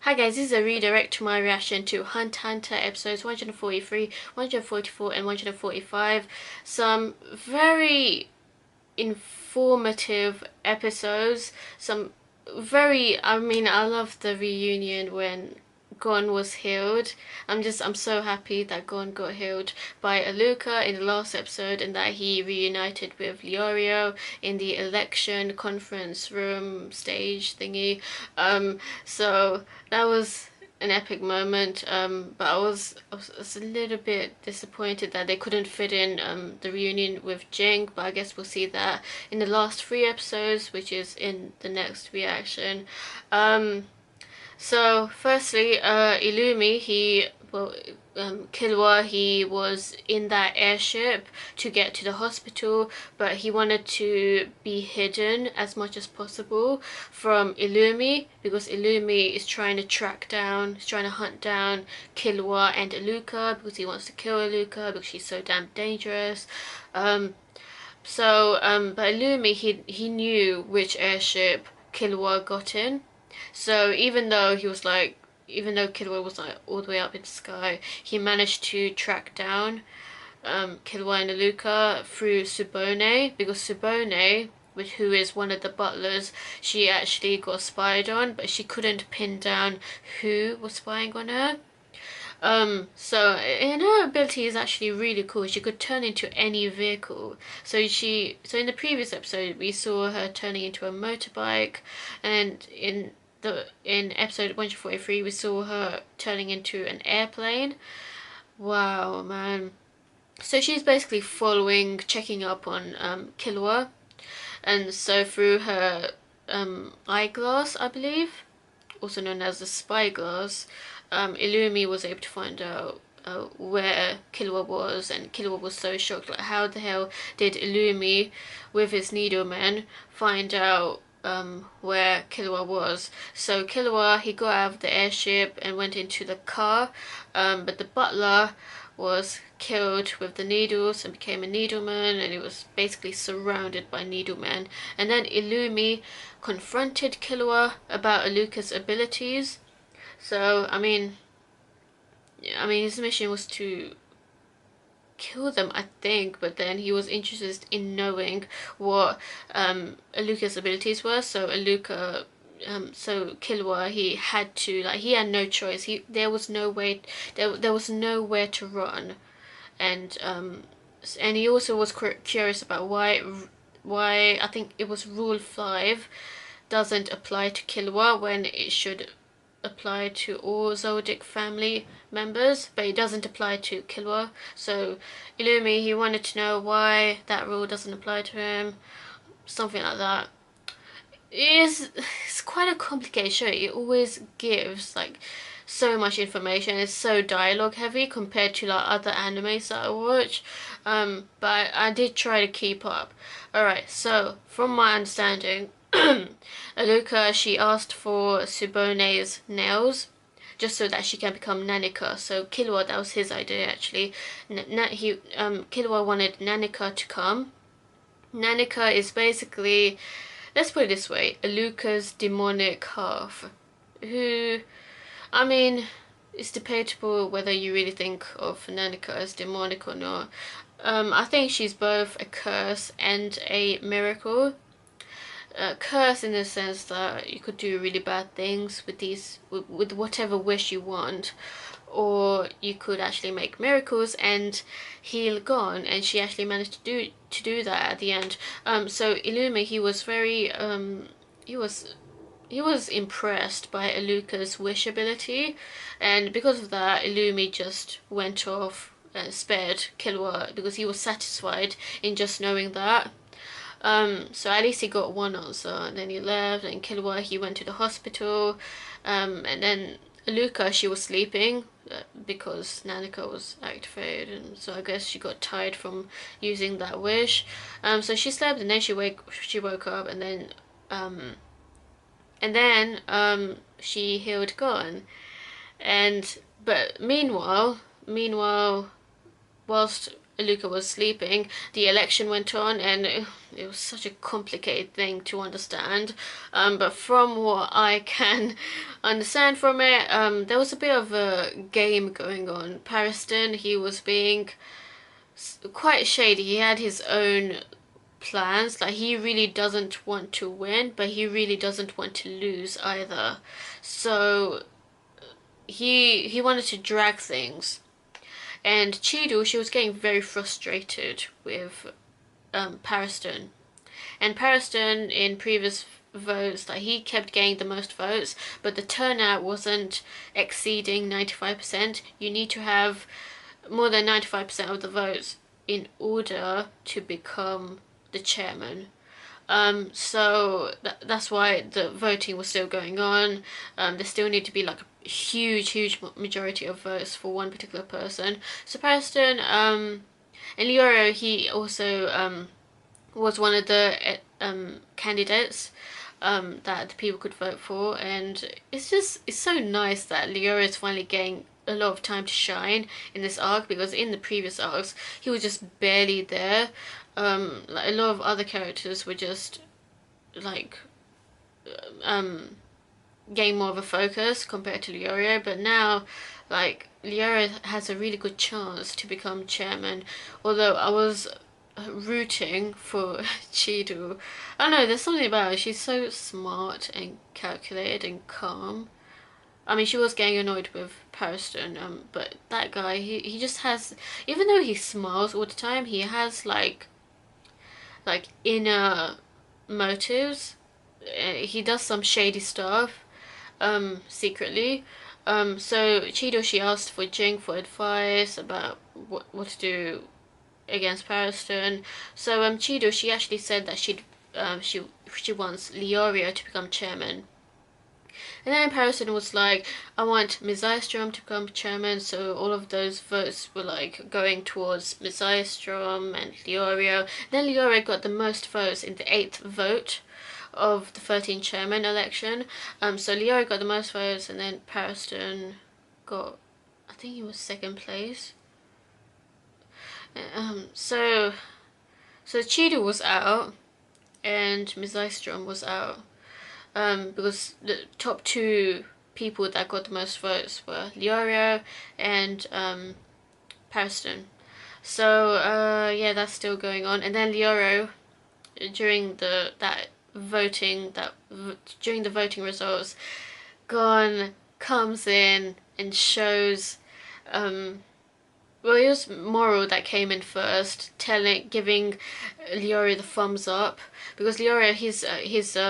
Hi guys, this is a redirect to my reaction to Hunt x Hunter episodes 143, 144 and 145. Some very informative episodes. I love the reunion when Gon was healed. I'm so happy that Gon got healed by Alluka in the last episode and that he reunited with Leorio in the election conference room stage thingy. So that was an epic moment, but I was a little bit disappointed that they couldn't fit in the reunion with Jing, but I guess we'll see that in the last 3 episodes, which is in the next reaction. So firstly, Illumi, Killua, he was in that airship to get to the hospital, but he wanted to be hidden as much as possible from Illumi because Illumi is trying to hunt down Killua and Alluka because he wants to kill Alluka because she's so damn dangerous. But Illumi, he knew which airship Killua got in. So even though Killua was like all the way up in the sky, he managed to track down Killua and Alluka through Tsubone, because Tsubone, who is one of the butlers, she actually got spied on, but she couldn't pin down who was spying on her. And her ability is actually really cool. She could turn into any vehicle. So in the previous episode we saw her turning into a motorbike, and in episode 143 we saw her turning into an airplane. Wow, man. So she's basically checking up on Killua, and so through her eyeglass, I believe, also known as the spyglass, Illumi was able to find out where Killua was, and Killua was so shocked, like how the hell did Illumi with his Needlemen find out where Killua was. So Killua, he got out of the airship and went into the car, but the butler was killed with the needles and became a Needleman, and it was basically surrounded by Needlemen. And then Illumi confronted Killua about Alluka's abilities. So I mean his mission was to kill them, I think, but then he was interested in knowing what Alluka's abilities were. So Killua, he had no choice. There was nowhere to run, and he also was curious about why I think it was Rule 5 doesn't apply to Killua when it should apply to all Zoldyck family members, but it doesn't apply to Killua. So Illumi, he wanted to know why that rule doesn't apply to him, something like that. It's quite a complicated show. It always gives like so much information. It's so dialogue heavy compared to like other animes that I watch, but I did try to keep up. Alright, so from my understanding, Alluka, she asked for Tsubone's nails just so that she can become Nanika. So Killua, that was his idea actually. Killua wanted Nanika to come. Nanika is basically, let's put it this way, Alluka's demonic half, who, I mean, it's debatable whether you really think of Nanika as demonic or not. I think she's both a curse and a miracle. Curse in the sense that you could do really bad things with whatever wish you want, or you could actually make miracles and heal Gon, and she actually managed to do that at the end. So Illumi, he was very he was impressed by Alluka's wish ability, and because of that Illumi just went off and spared Killua because he was satisfied in just knowing that. So at least he got one answer, and then he left, and Killua, he went to the hospital, and then Alluka, she was sleeping because Nanika was activated, and so I guess she got tired from using that wish. So she slept, and then she woke up, and then she healed Gon. But meanwhile, whilst Alluka was sleeping, the election went on, and it was such a complicated thing to understand. But from what I can understand from it, there was a bit of a game going on. Pariston, he was being quite shady. He had his own plans. Like, he really doesn't want to win, but he really doesn't want to lose either. So he wanted to drag things. And Chidu, she was getting very frustrated with Pariston. And Pariston, in previous votes, like, he kept getting the most votes, but the turnout wasn't exceeding 95%. You need to have more than 95% of the votes in order to become the chairman. So that's why the voting was still going on. There still need to be like a huge majority of votes for one particular person. So Pariston, and Leoro, he also was one of the candidates that the people could vote for, and it's so nice that Leoro is finally getting a lot of time to shine in this arc, because in the previous arcs he was just barely there. Like, a lot of other characters were just like getting more of a focus compared to Leoro, but now like Leoro has a really good chance to become chairman. Although I was rooting for Chidu. I don't know, there's something about her. She's so smart and calculated and calm. I mean, she was getting annoyed with Pariston, but that guy, he just has, even though he smiles all the time, he has like inner motives. He does some shady stuff, secretly. So Chido, she asked for Jing for advice about what to do against Pariston. So Chido, she actually said that she wants Leorio to become chairman. And then Pariston was like, I want Mizystrom to become chairman, so all of those votes were like going towards Mizystrom and Leorio. Then Leorio got the most votes in the 8th vote of the 13th chairman election. So Leorio got the most votes, and then Pariston got, I think he was 2nd place. So Chidu was out and Mizystrom was out. Because the top 2 people that got the most votes were Leorio and Pariston. So yeah, that's still going on. And then Leorio, during the voting results, comes in and shows well, it was Moral that came in first, giving Leorio the thumbs up, because Leorio, his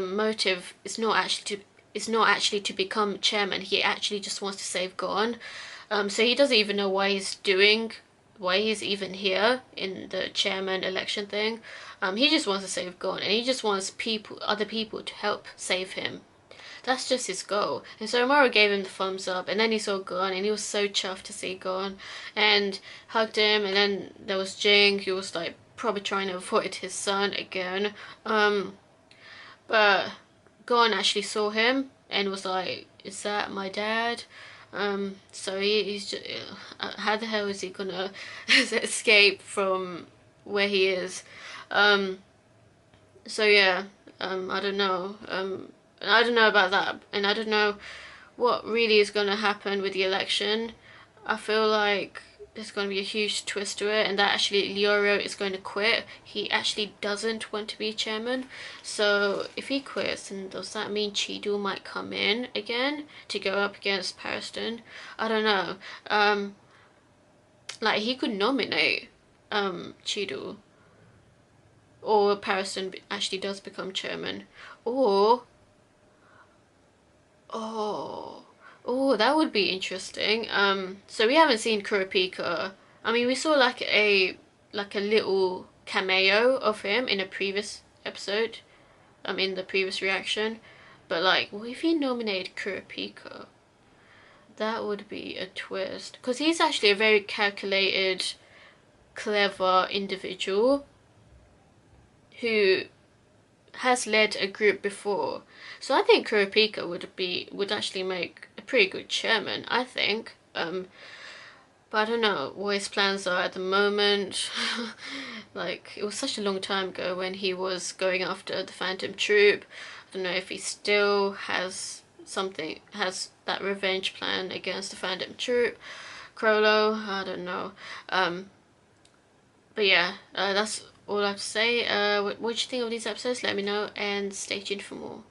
motive is not actually to become chairman. He actually just wants to save Gon. So he doesn't even know why he's even here in the chairman election thing. He just wants to save Gon, and he just wants other people to help save him. That's just his goal. And so Amaro gave him the thumbs up, and then he saw Gon, and he was so chuffed to see Gon, and hugged him. And then there was Jing, who was like probably trying to avoid his son again. But Gon actually saw him and was like, "Is that my dad?" So he's just, how the hell is he gonna escape from where he is? So yeah, I don't know. I don't know about that, and I don't know what really is going to happen with the election. I feel like there's going to be a huge twist to it, and that actually Leorio is going to quit. He actually doesn't want to be chairman. So if he quits, then does that mean Chidu might come in again to go up against Pariston? I don't know. Like, he could nominate Chidu, or Pariston actually does become chairman, or oh, that would be interesting. So we haven't seen Kurapika. I mean, we saw like a little cameo of him in a previous episode, in the previous reaction. But like, what if he nominated Kurapika? That would be a twist, because he's actually a very calculated, clever individual who has led a group before. So I think Kurapika would actually make a pretty good chairman, I think. But I don't know what his plans are at the moment. Like, it was such a long time ago when he was going after the Phantom Troop. I don't know if he still has that revenge plan against the Phantom Troop. Crollo, I don't know. But yeah, that's all I have to say. What you think of these episodes? Let me know and stay tuned for more.